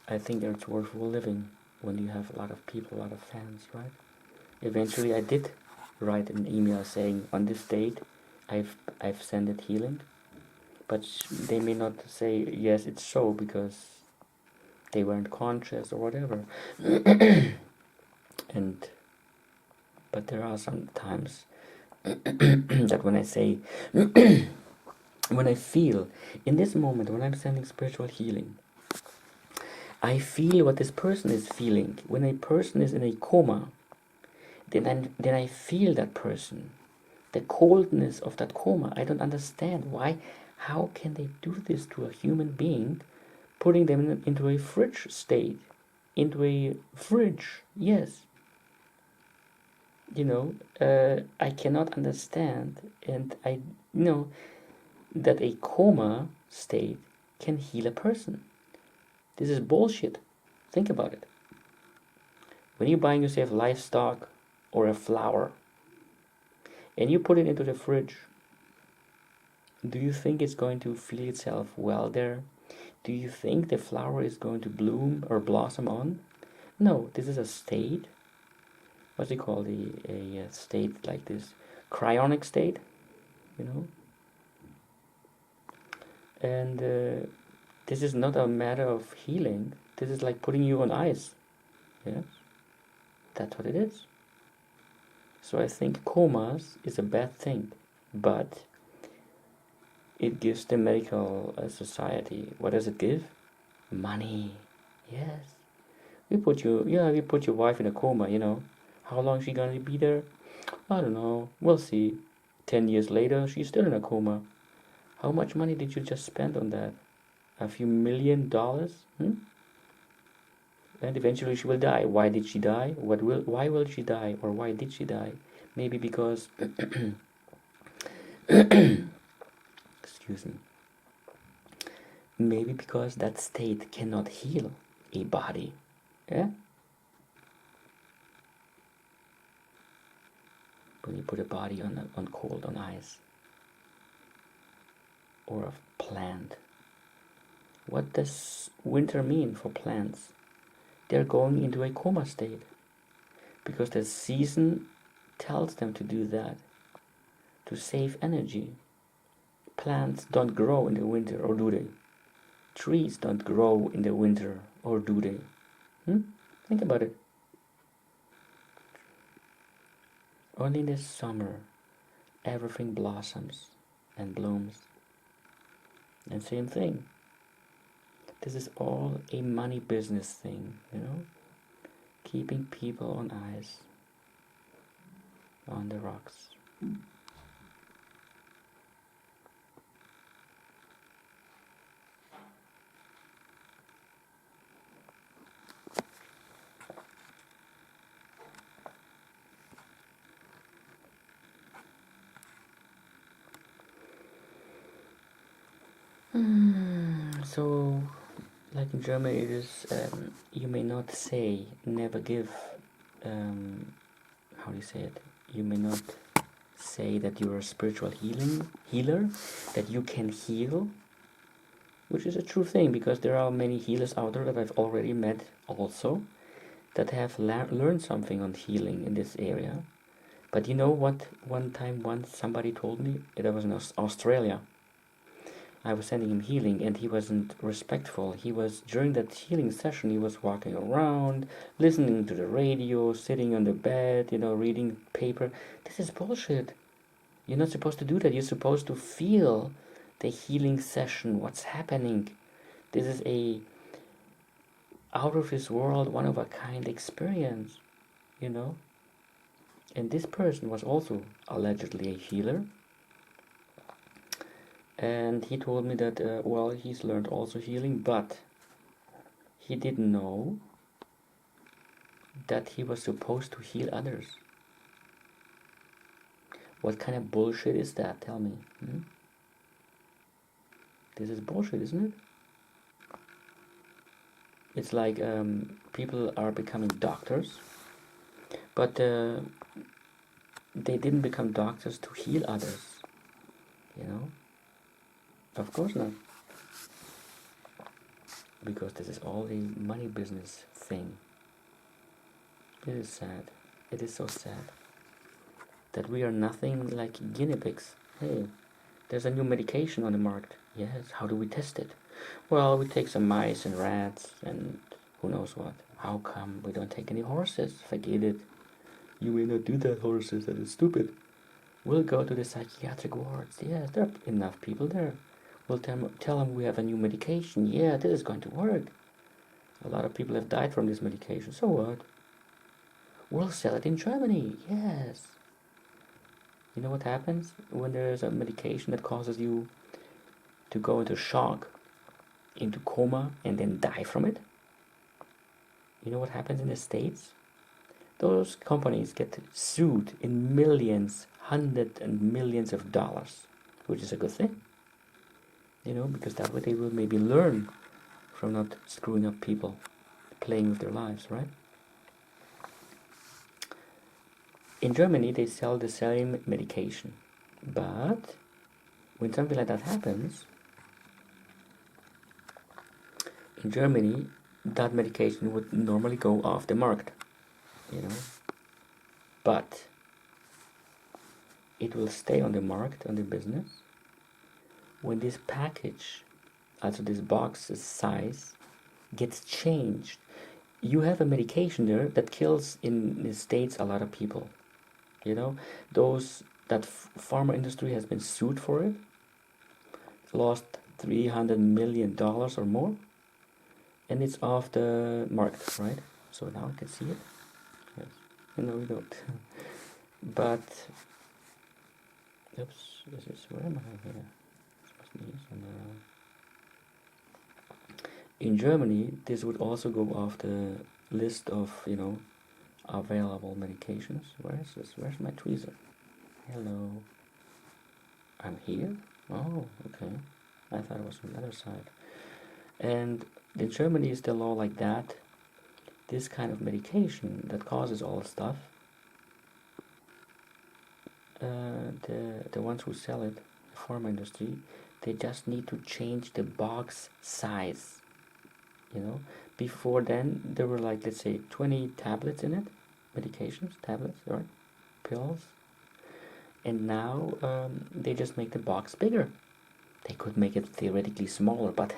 I think it's worthwhile living when you have a lot of people, a lot of fans, right? Eventually, I did write an email saying on this date, I've sent it healing, but they may not say yes, it's so because they weren't conscious or whatever. And but there are some times that when I say, when I feel in this moment when I'm sending spiritual healing, I feel what this person is feeling. When a person is in a coma, then I feel that person, the coldness of that coma. I don't understand why. How can they do this to a human being, putting them into a fridge state, into a fridge? Yes, I cannot understand, and I know that a coma state can heal a person. This is bullshit. Think about it. When you're buying yourself livestock or a flower and you put it into the fridge, do you think it's going to feel itself well there? Do you think the flower is going to bloom or blossom on? No, this is a state. What's it called? A state like this. Cryonic state, you know? And this is not a matter of healing. This is like putting you on ice. Yes? That's what it is. So I think comas is a bad thing. But it gives the medical society, what does it give? Money. Yes. We put your wife in a coma, How long is she gonna be there? I don't know. We'll see. 10 years later, she's still in a coma. How much money did you just spend on that? A few $1,000,000? And eventually she will die. Why did she die? Why will she die? Or why did she die? Maybe because excuse me. Maybe because that state cannot heal a body. Yeah? When you put a body on cold, on ice, or a plant. What does winter mean for plants? They're going into a coma state because the season tells them to do that, to save energy. Plants don't grow in the winter, or do they? Trees don't grow in the winter, or do they? Think about it. Only in the summer, everything blossoms and blooms. And same thing. This is all a money business thing, Keeping people on ice, on the rocks. So, like in Germany, it is, you may not say, never give, how do you say it? You may not say that you're a spiritual healer, that you can heal, which is a true thing, because there are many healers out there that I've already met also, that have learned something on healing in this area. But you know what? Once somebody told me, it was in Australia. I was sending him healing and he wasn't respectful. He was, during that healing session, he was walking around, listening to the radio, sitting on the bed, reading paper. This is bullshit. You're not supposed to do that. You're supposed to feel the healing session, what's happening. This is a out of this world, one of a kind experience, And this person was also allegedly a healer. And he told me that, he's learned also healing, but he didn't know that he was supposed to heal others. What kind of bullshit is that? Tell me. This is bullshit, isn't it? It's like people are becoming doctors, but they didn't become doctors to heal others, Of course not. because this is all a money business thing. It is sad. It is so sad that we are nothing like guinea pigs. Hey, there's a new medication on the market. Yes, how do we test it? Well, we take some mice and rats and who knows what. How come we don't take any horses? Forget it. You may not do that, horses. That is stupid. We'll go to the psychiatric wards. Yes, there are enough people there. We'll tell them we have a new medication. Yeah, this is going to work. A lot of people have died from this medication. So what? We'll sell it in Germany. Yes. You know what happens when there's a medication that causes you to go into shock, into coma, and then die from it? You know what happens in the States? Those companies get sued in millions, hundreds and millions of dollars, which is a good thing. You know, because that way they will maybe learn from not screwing up people, playing with their lives, right? In Germany, they sell the same medication, but when something like that happens, in Germany, that medication would normally go off the market, you know, but it will stay on the market, on the business, when this package, also this box's size, gets changed. You have a medication there that kills in the States a lot of people. You know, that pharma industry has been sued for it, lost $300 million or more, and it's off the market, right? So now you can see it. Yes. No, we don't. But oops, this is where am I here? In Germany, this would also go off the list of, you know, available medications. Where is this? Where's my tweezer? Hello. I'm here? Oh, okay. I thought it was on the other side. And in Germany is the law like that. This kind of medication that causes all the stuff, the ones who sell it, the pharma industry, they just need to change the box size. You know, before then there were like, let's say, 20 tablets in it, medications, tablets, right, pills, and now they just make the box bigger. They could make it theoretically smaller, but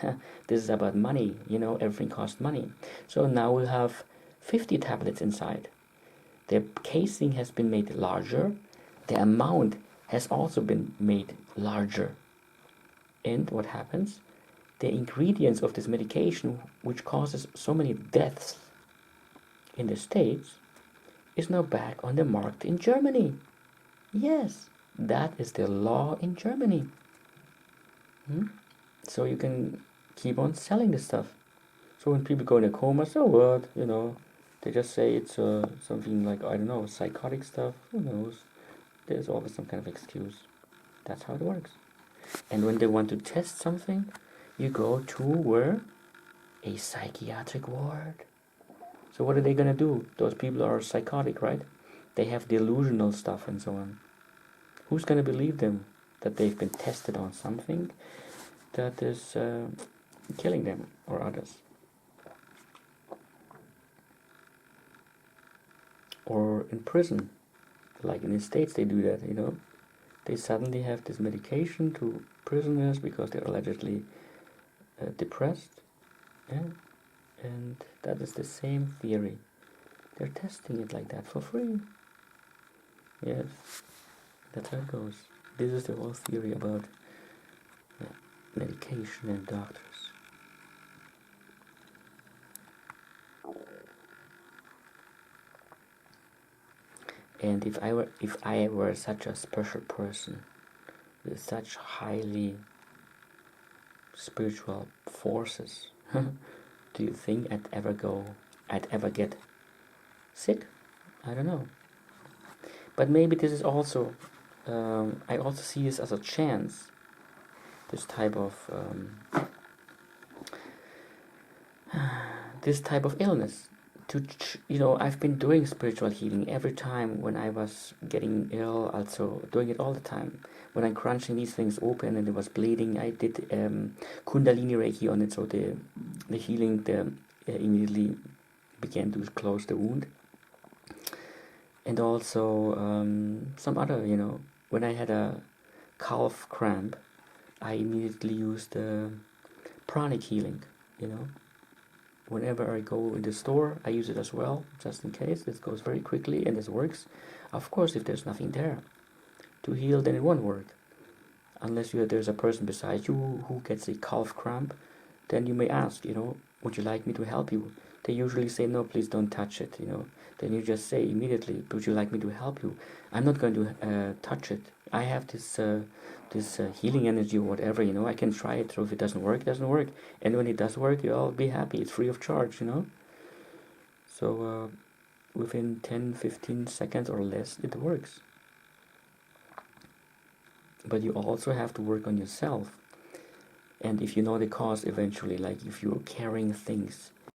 this is about money, you know, everything costs money. So now we'll have 50 tablets inside. The casing has been made larger, the amount has also been made larger. And what happens? The ingredients of this medication, which causes so many deaths in the States, is now back on the market in Germany. Yes, that is the law in Germany. So you can keep on selling this stuff. So when people go in a coma, so what? You know, they just say it's something like, I don't know, psychotic stuff. Who knows? There's always some kind of excuse. That's how it works. And when they want to test something, you go to where? A psychiatric ward. So what are they gonna do? Those people are psychotic, right? They have delusional stuff and so on. Who's gonna believe them that they've been tested on something that is killing them or others? Or in prison, like in the States they do that, you know. They suddenly have this medication to prisoners because they're allegedly depressed, yeah? And that is the same theory. They're testing it like that for free. Yes, that's how it goes. This is the whole theory about medication and doctors. And if I were such a special person with such highly spiritual forces, do you think I'd ever get sick? I don't know. But maybe this is also, I also see this as a chance, this type of illness. I've been doing spiritual healing every time when I was getting ill, also doing it all the time. When I'm crunching these things open and it was bleeding, I did Kundalini Reiki on it, so the the healing immediately began to close the wound. And also some other, when I had a calf cramp, I immediately used pranic healing. Whenever I go in the store, I use it as well, just in case. This goes very quickly and this works. Of course, if there's nothing there to heal, then it won't work. Unless there's a person beside you who gets a calf cramp, then you may ask, would you like me to help you? They usually say, no, please don't touch it, Then you just say immediately, would you like me to help you? I'm not going to touch it. I have this healing energy or whatever, I can try it. So if it doesn't work, it doesn't work. And when it does work, you'll be happy. It's free of charge, So within 10-15 seconds or less, it works. But you also have to work on yourself. And if you know the cause eventually, like if you're carrying things